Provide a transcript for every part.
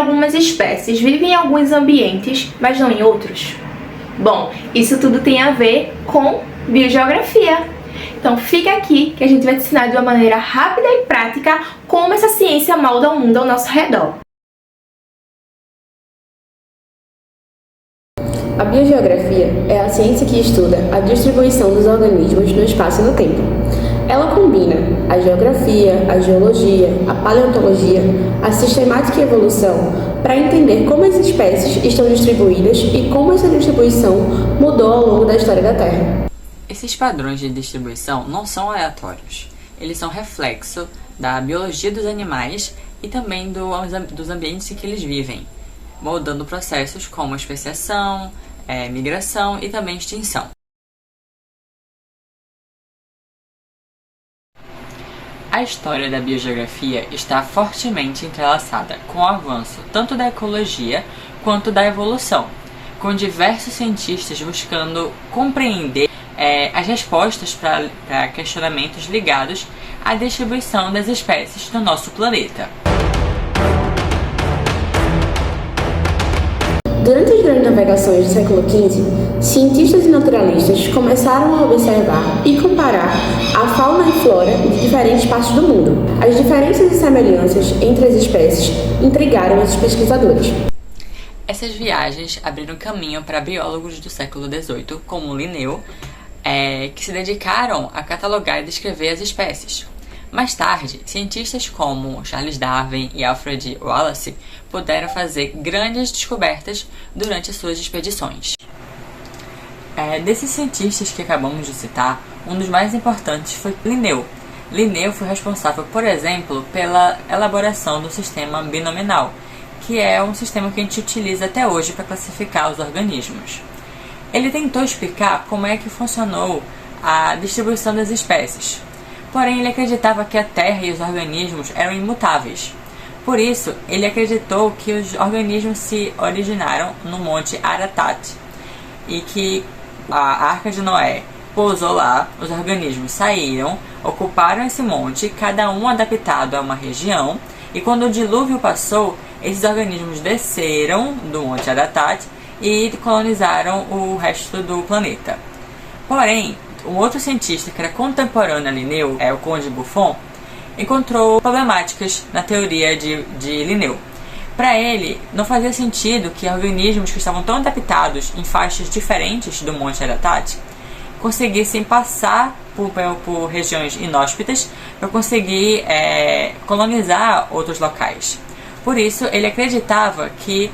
algumas espécies vivem em alguns ambientes, mas não em outros? Bom, isso tudo tem a ver com biogeografia. Então fica aqui que a gente vai te ensinar de uma maneira rápida e prática como essa ciência molda o mundo ao nosso redor. A biogeografia é a ciência que estuda a distribuição dos organismos no espaço e no tempo. Ela combina a geografia, a geologia, a paleontologia, a sistemática e evolução para entender como as espécies estão distribuídas e como essa distribuição mudou ao longo da história da Terra. Esses padrões de distribuição não são aleatórios. Eles são reflexo da biologia dos animais e também dos ambientes em que eles vivem, moldando processos como especiação, migração e também extinção. A história da biogeografia está fortemente entrelaçada com o avanço tanto da ecologia quanto da evolução, com diversos cientistas buscando compreender as respostas para questionamentos ligados à distribuição das espécies no nosso planeta. Durante as grandes navegações do século XV, cientistas e naturalistas começaram a observar e comparar a fauna e flora de diferentes partes do mundo. As diferenças e semelhanças entre as espécies intrigaram esses pesquisadores. Essas viagens abriram caminho para biólogos do século XVIII, como Linneu, que se dedicaram a catalogar e descrever as espécies. Mais tarde, cientistas como Charles Darwin e Alfred Wallace puderam fazer grandes descobertas durante as suas expedições. Desses cientistas que acabamos de citar, um dos mais importantes foi Linneu. Linneu foi responsável, por exemplo, pela elaboração do sistema binominal, que é um sistema que a gente utiliza até hoje para classificar os organismos. Ele tentou explicar como é que funcionou a distribuição das espécies. Porém, ele acreditava que a Terra e os organismos eram imutáveis. Por isso, ele acreditou que os organismos se originaram no Monte Ararat e que a Arca de Noé pousou lá, os organismos saíram, ocuparam esse monte, cada um adaptado a uma região, e quando o dilúvio passou, esses organismos desceram do Monte Ararat e colonizaram o resto do planeta. Porém, um outro cientista que era contemporâneo a Linneu, o Conde Buffon, encontrou problemáticas na teoria de Linneu. Para ele, não fazia sentido que organismos que estavam tão adaptados em faixas diferentes do Monte Ararat conseguissem passar por regiões inóspitas para conseguir colonizar outros locais. Por isso, ele acreditava que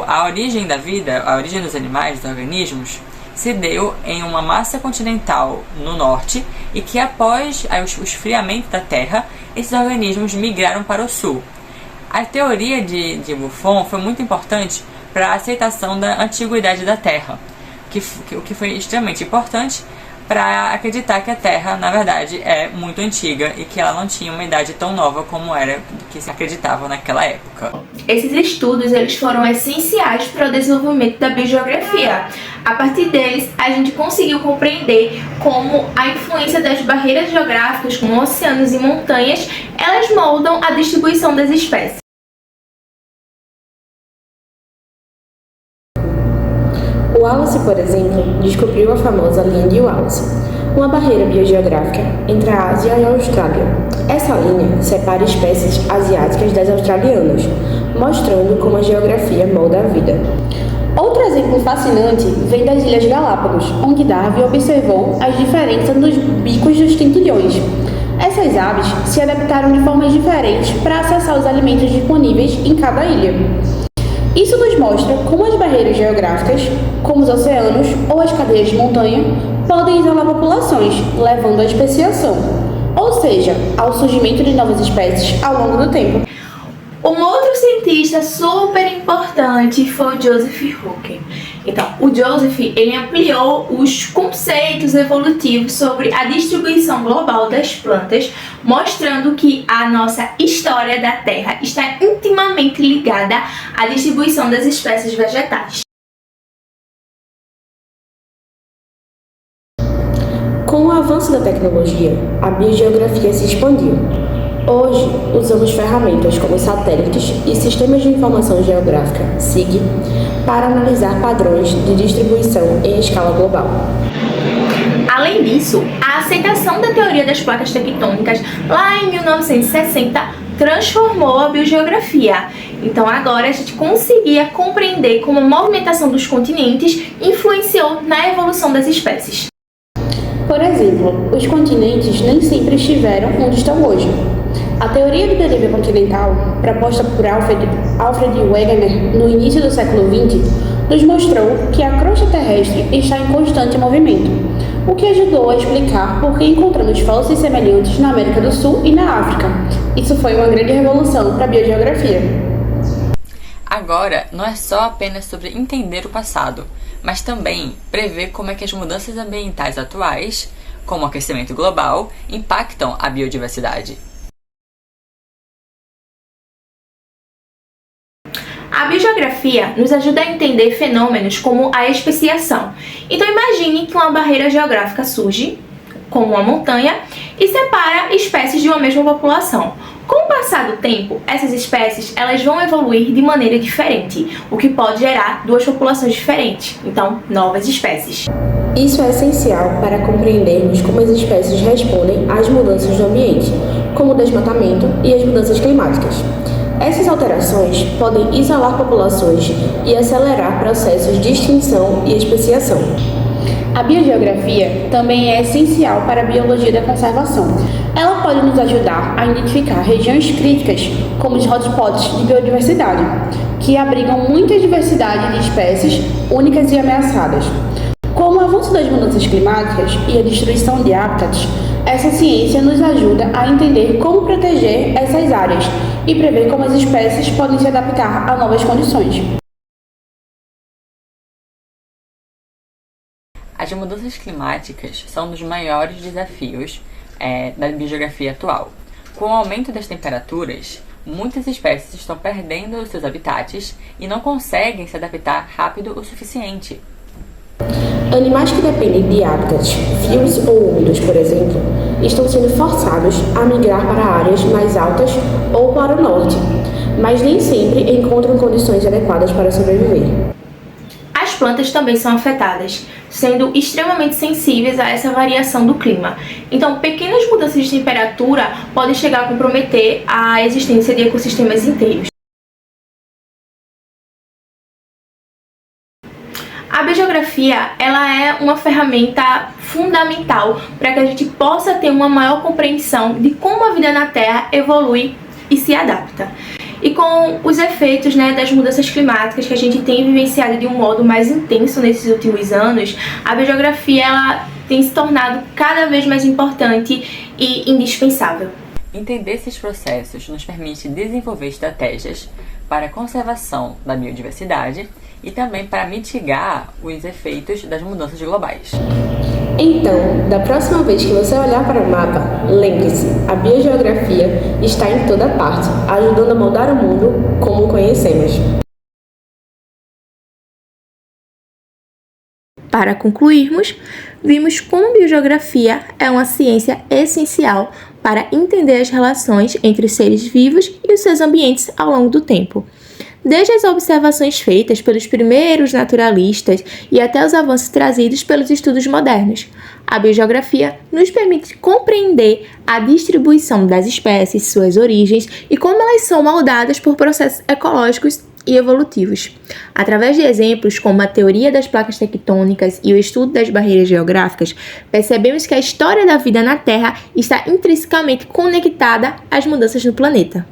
a origem da vida, a origem dos animais, dos organismos, se deu em uma massa continental no norte e que após o esfriamento da Terra, esses organismos migraram para o sul. A teoria de Buffon foi muito importante para a aceitação da antiguidade da Terra, o que foi extremamente importante para acreditar que a Terra, na verdade, é muito antiga e que ela não tinha uma idade tão nova como era que se acreditava naquela época. Esses estudos eles foram essenciais para o desenvolvimento da biogeografia. A partir deles, a gente conseguiu compreender como a influência das barreiras geográficas, como oceanos e montanhas, elas moldam a distribuição das espécies. Wallace, por exemplo, descobriu a famosa linha de Wallace, uma barreira biogeográfica entre a Ásia e a Austrália. Essa linha separa espécies asiáticas das australianas, mostrando como a geografia molda a vida. Outro exemplo fascinante vem das Ilhas Galápagos, onde Darwin observou as diferenças nos bicos dos tentilhões. Essas aves se adaptaram de formas diferentes para acessar os alimentos disponíveis em cada ilha. Isso nos mostra como as barreiras geográficas, como os oceanos ou as cadeias de montanha, podem isolar populações, levando à especiação, ou seja, ao surgimento de novas espécies ao longo do tempo. Um outro cientista super importante foi o Joseph Hooker. Então, o Joseph ele ampliou os conceitos evolutivos sobre a distribuição global das plantas, mostrando que a nossa história da Terra está intimamente ligada à distribuição das espécies vegetais. Com o avanço da tecnologia, a biogeografia se expandiu. Hoje, usamos ferramentas como satélites e sistemas de informação geográfica, SIG, para analisar padrões de distribuição em escala global. Além disso, a aceitação da teoria das placas tectônicas lá em 1960 transformou a biogeografia. Então agora a gente conseguia compreender como a movimentação dos continentes influenciou na evolução das espécies. Por exemplo, os continentes nem sempre estiveram onde estão hoje. A teoria do declive continental, proposta por Alfred Wegener no início do século XX, nos mostrou que a crosta terrestre está em constante movimento, o que ajudou a explicar por que encontramos fósseis semelhantes na América do Sul e na África. Isso foi uma grande revolução para a biogeografia. Agora, não é só apenas sobre entender o passado, mas também prever como é que as mudanças ambientais atuais, como o aquecimento global, impactam a biodiversidade. A biogeografia nos ajuda a entender fenômenos como a especiação. Então imagine que uma barreira geográfica surge, como uma montanha, e separa espécies de uma mesma população. Com o passar do tempo, essas espécies elas vão evoluir de maneira diferente, o que pode gerar duas populações diferentes, então novas espécies. Isso é essencial para compreendermos como as espécies respondem às mudanças do ambiente, como o desmatamento e as mudanças climáticas. Essas alterações podem isolar populações e acelerar processos de extinção e especiação. A biogeografia também é essencial para a biologia da conservação. Ela pode nos ajudar a identificar regiões críticas, como os hotspots de biodiversidade, que abrigam muita diversidade de espécies únicas e ameaçadas. Com o avanço das mudanças climáticas e a destruição de hábitats, essa ciência nos ajuda a entender como proteger essas áreas e prever como as espécies podem se adaptar a novas condições. As mudanças climáticas são um dos maiores desafios da biogeografia atual. Com o aumento das temperaturas, muitas espécies estão perdendo os seus habitats e não conseguem se adaptar rápido o suficiente. Animais que dependem de hábitats frios ou úmidos, por exemplo, estão sendo forçados a migrar para áreas mais altas ou para o norte, mas nem sempre encontram condições adequadas para sobreviver. As plantas também são afetadas, sendo extremamente sensíveis a essa variação do clima. Então, pequenas mudanças de temperatura podem chegar a comprometer a existência de ecossistemas inteiros. A biogeografia, ela é uma ferramenta fundamental para que a gente possa ter uma maior compreensão de como a vida na Terra evolui e se adapta. E com os efeitos, das mudanças climáticas que a gente tem vivenciado de um modo mais intenso nesses últimos anos, a biogeografia ela tem se tornado cada vez mais importante e indispensável. Entender esses processos nos permite desenvolver estratégias para a conservação da biodiversidade e também para mitigar os efeitos das mudanças globais. Então, da próxima vez que você olhar para o mapa, lembre-se, a biogeografia está em toda parte, ajudando a moldar o mundo como o conhecemos. Para concluirmos, vimos como a biogeografia é uma ciência essencial para entender as relações entre os seres vivos e os seus ambientes ao longo do tempo. Desde as observações feitas pelos primeiros naturalistas e até os avanços trazidos pelos estudos modernos, a biogeografia nos permite compreender a distribuição das espécies, suas origens e como elas são moldadas por processos ecológicos e evolutivos. Através de exemplos como a teoria das placas tectônicas e o estudo das barreiras geográficas, percebemos que a história da vida na Terra está intrinsecamente conectada às mudanças no planeta.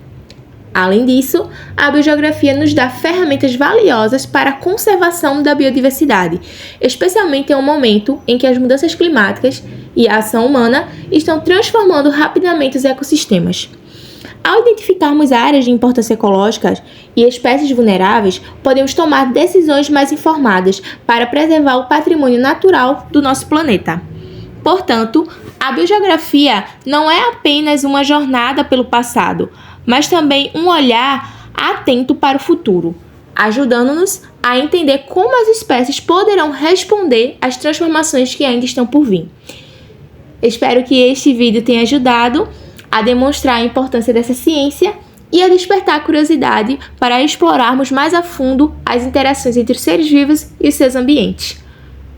Além disso, a biogeografia nos dá ferramentas valiosas para a conservação da biodiversidade, especialmente em um momento em que as mudanças climáticas e a ação humana estão transformando rapidamente os ecossistemas. Ao identificarmos áreas de importância ecológica e espécies vulneráveis, podemos tomar decisões mais informadas para preservar o patrimônio natural do nosso planeta. Portanto, a biogeografia não é apenas uma jornada pelo passado, mas também um olhar atento para o futuro, ajudando-nos a entender como as espécies poderão responder às transformações que ainda estão por vir. Espero que este vídeo tenha ajudado a demonstrar a importância dessa ciência e a despertar a curiosidade para explorarmos mais a fundo as interações entre os seres vivos e os seus ambientes.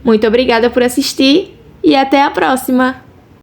Muito obrigada por assistir e até a próxima!